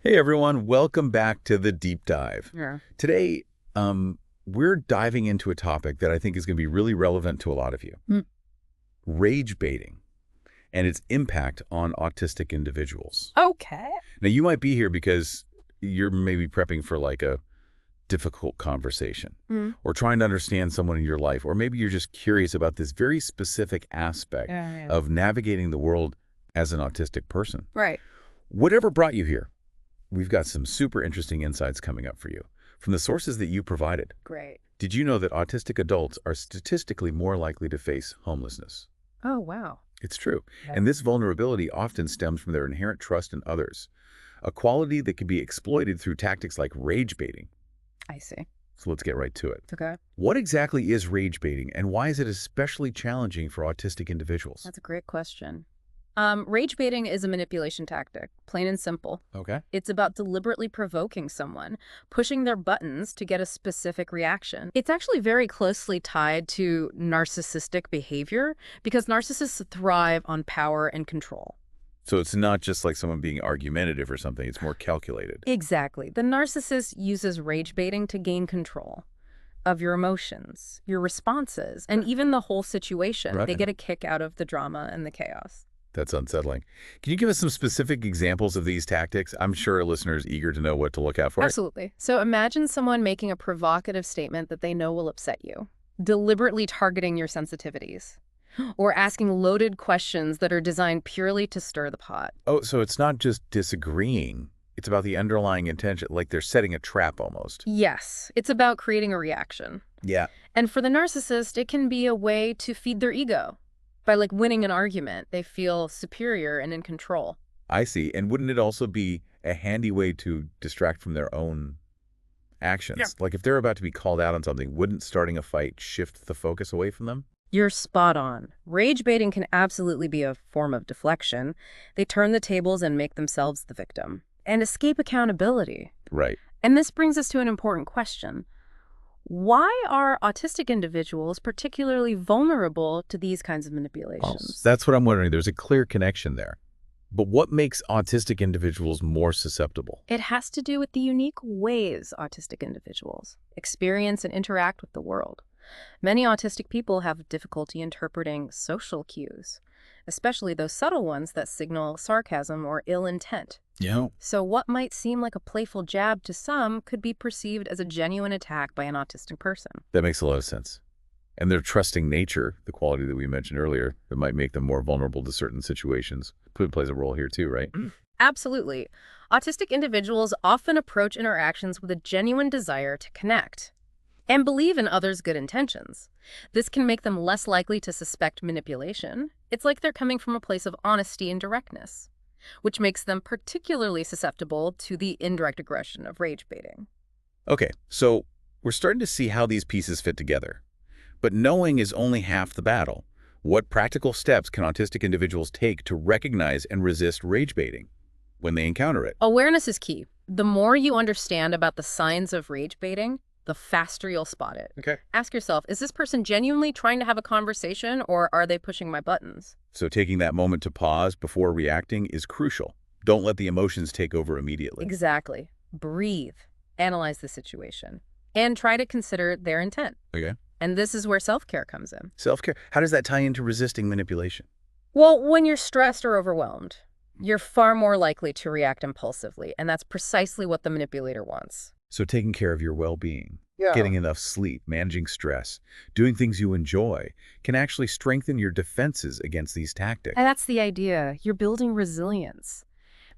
Hey everyone, welcome back to the Deep Dive. Yeah. Today, we're diving into a topic that I think is going to be really relevant to a lot of you. Mm. Rage baiting and its impact on autistic individuals. Okay. Now, you might be here because you're maybe prepping for like a difficult conversation Mm. or trying to understand someone in your life, or maybe you're just curious about this very specific aspect Yeah. of navigating the world as an autistic person. Right. Whatever brought you here, we've got some super interesting insights coming up for you from the sources that you provided. Great. Did you know that autistic adults are statistically more likely to face homelessness? Oh, wow. It's true. Yeah. And this vulnerability often stems from their inherent trust in others, a quality that can be exploited through tactics like rage baiting. I see. So let's get right to it. Okay. What exactly is rage baiting, and why is it especially challenging for autistic individuals? That's a great question. Rage baiting is a manipulation tactic, plain and simple. Okay. It's about deliberately provoking someone, pushing their buttons to get a specific reaction. It's actually very closely tied to narcissistic behavior because narcissists thrive on power and control. So it's not just like someone being argumentative or something, it's more calculated. Exactly. The narcissist uses rage baiting to gain control of your emotions, your responses, and even the whole situation. Right. They get a kick out of the drama and the chaos. That's unsettling. Can you give us some specific examples of these tactics? I'm sure our listeners are eager to know what to look out for. Absolutely. So imagine someone making a provocative statement that they know will upset you, deliberately targeting your sensitivities, or asking loaded questions that are designed purely to stir the pot. Oh, so it's not just disagreeing. It's about the underlying intention, like they're setting a trap almost. Yes, it's about creating a reaction. Yeah. And for the narcissist, it can be a way to feed their ego. By winning an argument, they feel superior and in control. I see. And wouldn't it also be a handy way to distract from their own actions? Yeah. Like if they're about to be called out on something, wouldn't starting a fight shift the focus away from them? You're spot on. Rage baiting can absolutely be a form of deflection. They turn the tables and make themselves the victim and escape accountability. Right. And this brings us to an important question. Why are autistic individuals particularly vulnerable to these kinds of manipulations? That's what I'm wondering. There's a clear connection there. But what makes autistic individuals more susceptible? It has to do with the unique ways autistic individuals experience and interact with the world. Many autistic people have difficulty interpreting social cues, especially those subtle ones that signal sarcasm or ill intent. Yeah. So what might seem like a playful jab to some could be perceived as a genuine attack by an autistic person. That makes a lot of sense. And their trusting nature, the quality that we mentioned earlier, that might make them more vulnerable to certain situations, plays a role here too, right? Absolutely. Autistic individuals often approach interactions with a genuine desire to connect and believe in others' good intentions. This can make them less likely to suspect manipulation. It's like they're coming from a place of honesty and directness, which makes them particularly susceptible to the indirect aggression of rage baiting. Okay, so we're starting to see how these pieces fit together. But knowing is only half the battle. What practical steps can autistic individuals take to recognize and resist rage baiting when they encounter it? Awareness is key. The more you understand about the signs of rage baiting, the faster you'll spot it. Okay. Ask yourself, is this person genuinely trying to have a conversation, or are they pushing my buttons? So taking that moment to pause before reacting is crucial. Don't let the emotions take over immediately. Exactly. Breathe. Analyze the situation. And try to consider their intent. Okay. And this is where self-care comes in. Self-care. How does that tie into resisting manipulation? Well, when you're stressed or overwhelmed, you're far more likely to react impulsively, and that's precisely what the manipulator wants. So taking care of your well-being, getting enough sleep, managing stress, doing things you enjoy can actually strengthen your defenses against these tactics. And that's the idea. You're building resilience,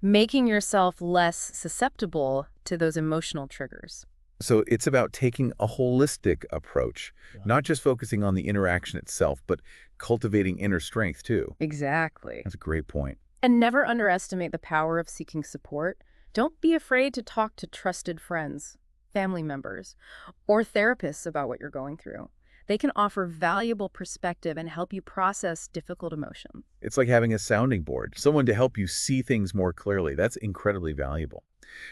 making yourself less susceptible to those emotional triggers. So it's about taking a holistic approach, not just focusing on the interaction itself, but cultivating inner strength too. Exactly. That's a great point. And never underestimate the power of seeking support. Don't be afraid to talk to trusted friends, family members, or therapists about what you're going through. They can offer valuable perspective and help you process difficult emotions. It's like having a sounding board, someone to help you see things more clearly. That's incredibly valuable.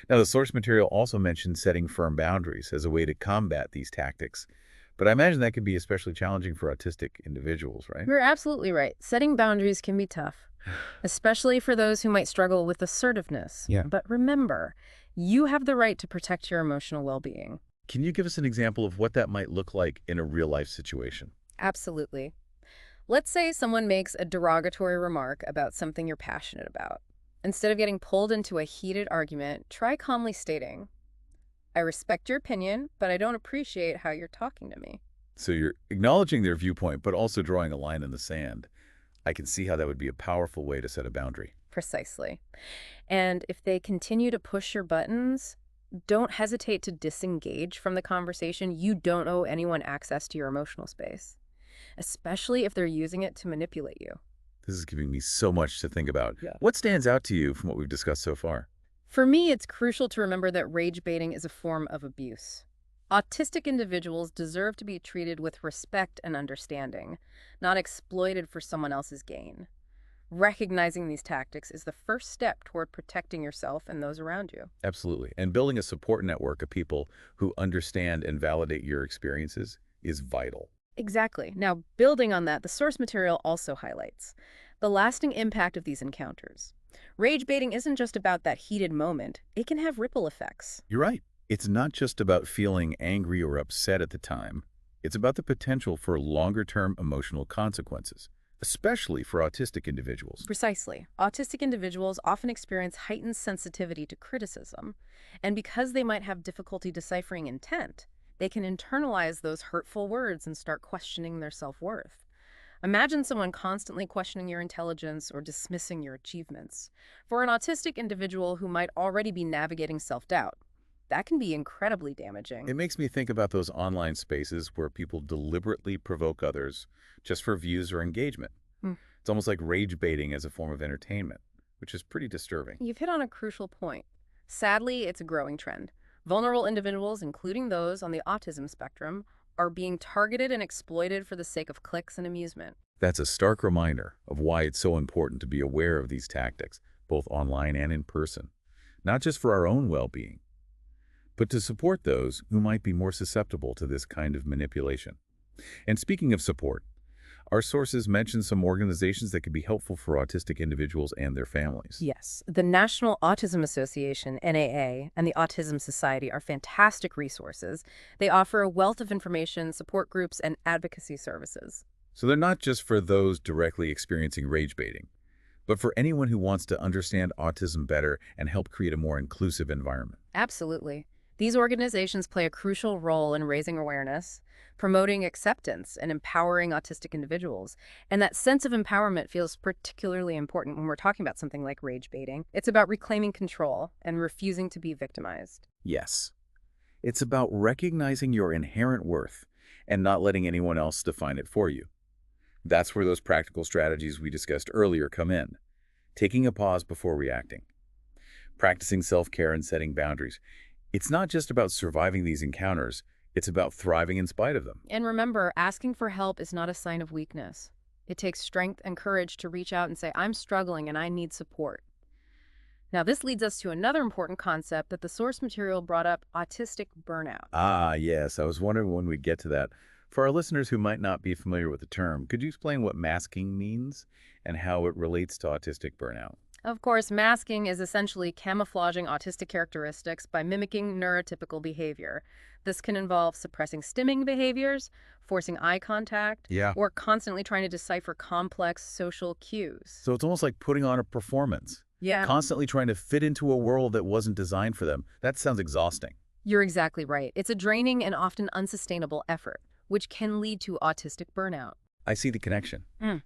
Now, the source material also mentions setting firm boundaries as a way to combat these tactics. But I imagine that could be especially challenging for autistic individuals, right? You're absolutely right. Setting boundaries can be tough, especially for those who might struggle with assertiveness. Yeah. But remember, you have the right to protect your emotional well-being. Can you give us an example of what that might look like in a real-life situation? Absolutely. Let's say someone makes a derogatory remark about something you're passionate about. Instead of getting pulled into a heated argument, try calmly stating, I respect your opinion, but I don't appreciate how you're talking to me. So you're acknowledging their viewpoint, but also drawing a line in the sand. I can see how that would be a powerful way to set a boundary. Precisely. And if they continue to push your buttons, don't hesitate to disengage from the conversation. You don't owe anyone access to your emotional space, especially if they're using it to manipulate you. This is giving me so much to think about. Yeah. What stands out to you from what we've discussed so far? For me, it's crucial to remember that rage baiting is a form of abuse. Autistic individuals deserve to be treated with respect and understanding, not exploited for someone else's gain. Recognizing these tactics is the first step toward protecting yourself and those around you. Absolutely. And building a support network of people who understand and validate your experiences is vital. Exactly. Now, building on that, the source material also highlights the lasting impact of these encounters. Rage baiting isn't just about that heated moment. It can have ripple effects. You're right. It's not just about feeling angry or upset at the time. It's about the potential for longer-term emotional consequences, especially for autistic individuals. Precisely. Autistic individuals often experience heightened sensitivity to criticism, and because they might have difficulty deciphering intent, they can internalize those hurtful words and start questioning their self-worth. Imagine someone constantly questioning your intelligence or dismissing your achievements. For an autistic individual who might already be navigating self-doubt, that can be incredibly damaging. It makes me think about those online spaces where people deliberately provoke others just for views or engagement. Hmm. It's almost like rage baiting as a form of entertainment, which is pretty disturbing. You've hit on a crucial point. Sadly, it's a growing trend. Vulnerable individuals, including those on the autism spectrum, are being targeted and exploited for the sake of clicks and amusement. That's a stark reminder of why it's so important to be aware of these tactics, both online and in person, not just for our own well-being, but to support those who might be more susceptible to this kind of manipulation. And speaking of support, our sources mention some organizations that could be helpful for autistic individuals and their families. Yes, the National Autism Association, NAA, and the Autism Society are fantastic resources. They offer a wealth of information, support groups, and advocacy services. So they're not just for those directly experiencing rage baiting, but for anyone who wants to understand autism better and help create a more inclusive environment. Absolutely. These organizations play a crucial role in raising awareness, promoting acceptance, and empowering autistic individuals. And that sense of empowerment feels particularly important when we're talking about something like rage baiting. It's about reclaiming control and refusing to be victimized. Yes. It's about recognizing your inherent worth and not letting anyone else define it for you. That's where those practical strategies we discussed earlier come in. Taking a pause before reacting. Practicing self-care and setting boundaries. It's not just about surviving these encounters, it's about thriving in spite of them. And remember, asking for help is not a sign of weakness. It takes strength and courage to reach out and say, I'm struggling and I need support. Now, this leads us to another important concept that the source material brought up, autistic burnout. Ah, yes. I was wondering when we'd get to that. For our listeners who might not be familiar with the term, could you explain what masking means and how it relates to autistic burnout? Of course, masking is essentially camouflaging autistic characteristics by mimicking neurotypical behavior. This can involve suppressing stimming behaviors, forcing eye contact, Yeah. or constantly trying to decipher complex social cues. So it's almost like putting on a performance, Yeah, constantly trying to fit into a world that wasn't designed for them. That sounds exhausting. you're exactly right. It's a draining and often unsustainable effort, which can lead to autistic burnout. I see the connection. Mm.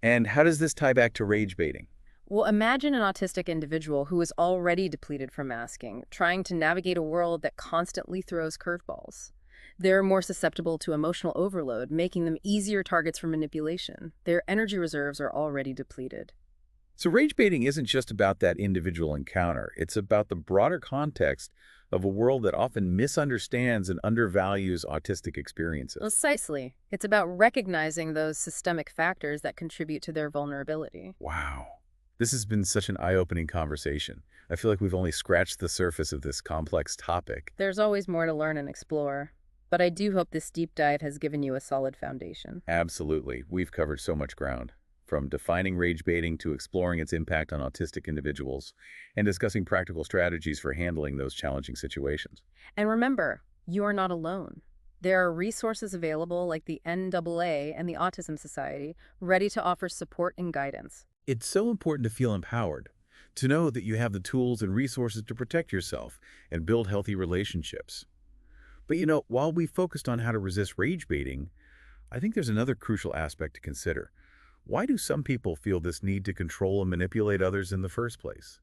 And how does this tie back to rage baiting? Well, imagine an autistic individual who is already depleted from masking, trying to navigate a world that constantly throws curveballs. They're more susceptible to emotional overload, making them easier targets for manipulation. Their energy reserves are already depleted. So rage baiting isn't just about that individual encounter. It's about the broader context of a world that often misunderstands and undervalues autistic experiences. Precisely. It's about recognizing those systemic factors that contribute to their vulnerability. Wow. This has been such an eye-opening conversation. I feel like we've only scratched the surface of this complex topic. There's always more to learn and explore. But I do hope this deep dive has given you a solid foundation. Absolutely. We've covered so much ground, from defining rage baiting to exploring its impact on autistic individuals and discussing practical strategies for handling those challenging situations. And remember, you are not alone. There are resources available like the NAA and the Autism Society, ready to offer support and guidance. It's so important to feel empowered, to know that you have the tools and resources to protect yourself and build healthy relationships. But while we focused on how to resist rage baiting, I think there's another crucial aspect to consider. Why do some people feel this need to control and manipulate others in the first place?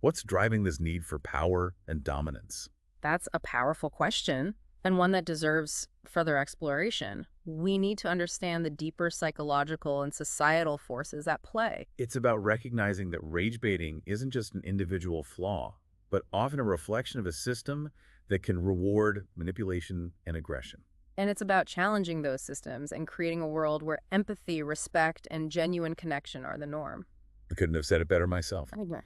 What's driving this need for power and dominance? That's a powerful question, and one that deserves further exploration. We need to understand the deeper psychological and societal forces at play. It's about recognizing that rage baiting isn't just an individual flaw, but often a reflection of a system that can reward manipulation and aggression. And it's about challenging those systems and creating a world where empathy, respect, and genuine connection are the norm. I couldn't have said it better myself. I agree.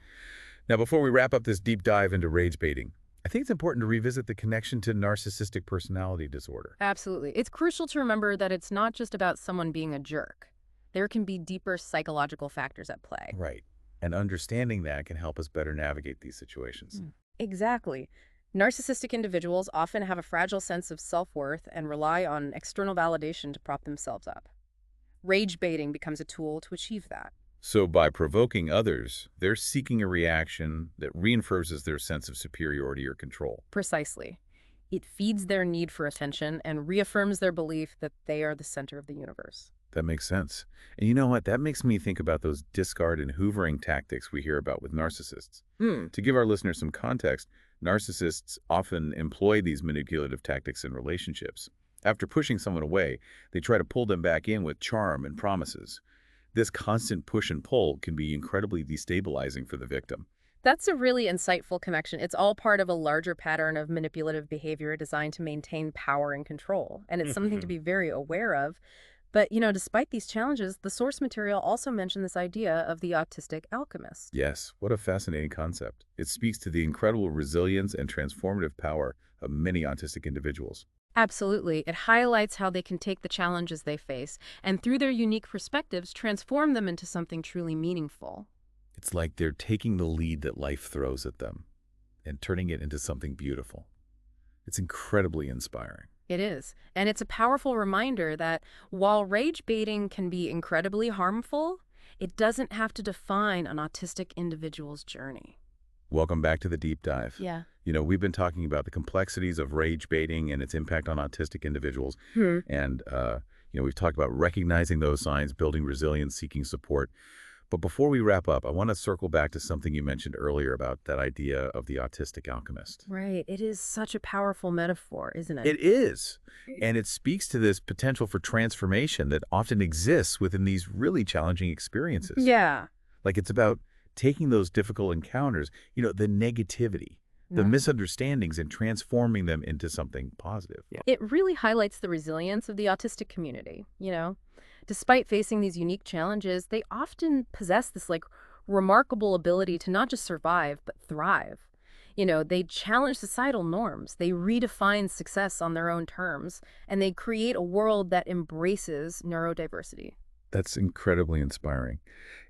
Now, before we wrap up this deep dive into rage baiting, I think it's important to revisit the connection to narcissistic personality disorder. Absolutely. It's crucial to remember that it's not just about someone being a jerk. There can be deeper psychological factors at play. Right. And understanding that can help us better navigate these situations. Exactly. Narcissistic individuals often have a fragile sense of self-worth and rely on external validation to prop themselves up. Rage baiting becomes a tool to achieve that. So by provoking others, they're seeking a reaction that reinforces their sense of superiority or control. Precisely. It feeds their need for attention and reaffirms their belief that they are the center of the universe. That makes sense. And you know what? That makes me think about those discard and hoovering tactics we hear about with narcissists. To give our listeners some context, narcissists often employ these manipulative tactics in relationships. After pushing someone away, they try to pull them back in with charm and promises. This constant push and pull can be incredibly destabilizing for the victim. That's a really insightful connection. It's all part of a larger pattern of manipulative behavior designed to maintain power and control. And it's something to be very aware of. But, despite these challenges, the source material also mentioned this idea of the autistic alchemist. Yes, what a fascinating concept. It speaks to the incredible resilience and transformative power of many autistic individuals. Absolutely. It highlights how they can take the challenges they face and, through their unique perspectives, transform them into something truly meaningful. It's like they're taking the lead that life throws at them and turning it into something beautiful. It's incredibly inspiring. It is. And it's a powerful reminder that while rage baiting can be incredibly harmful, it doesn't have to define an autistic individual's journey. Welcome back to the deep dive. Yeah. We've been talking about the complexities of rage baiting and its impact on autistic individuals. And, we've talked about recognizing those signs, building resilience, seeking support. But before we wrap up, I want to circle back to something you mentioned earlier about that idea of the autistic alchemist. Right. It is such a powerful metaphor, isn't it? It is. And it speaks to this potential for transformation that often exists within these really challenging experiences. Yeah. Like it's about taking those difficult encounters, the negativity, the misunderstandings, and transforming them into something positive. It really highlights the resilience of the autistic community, Despite facing these unique challenges, they often possess this remarkable ability to not just survive, but thrive. They challenge societal norms, they redefine success on their own terms, and they create a world that embraces neurodiversity. That's incredibly inspiring.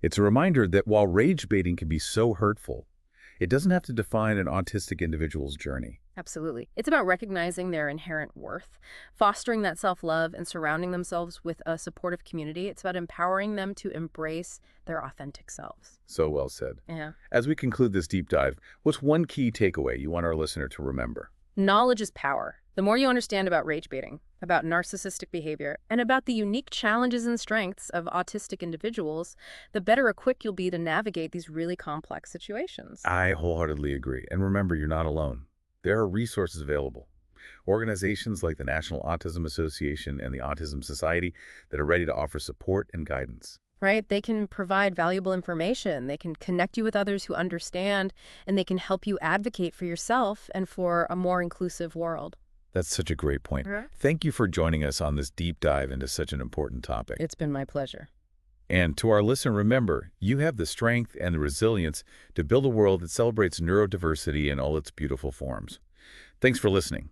It's a reminder that while rage baiting can be so hurtful, it doesn't have to define an autistic individual's journey. Absolutely. It's about recognizing their inherent worth, fostering that self-love, and surrounding themselves with a supportive community. It's about empowering them to embrace their authentic selves. So well said. Yeah. As we conclude this deep dive, what's one key takeaway you want our listener to remember? Knowledge is power. The more you understand about rage baiting, about narcissistic behavior, and about the unique challenges and strengths of autistic individuals, the better equipped you'll be to navigate these really complex situations. I wholeheartedly agree. And remember, you're not alone. There are resources available. Organizations like the National Autism Association and the Autism Society that are ready to offer support and guidance. Right? They can provide valuable information. They can connect you with others who understand, and they can help you advocate for yourself and for a more inclusive world. That's such a great point. Thank you for joining us on this deep dive into such an important topic. It's been my pleasure. And to our listener, remember, you have the strength and the resilience to build a world that celebrates neurodiversity in all its beautiful forms. Thanks for listening.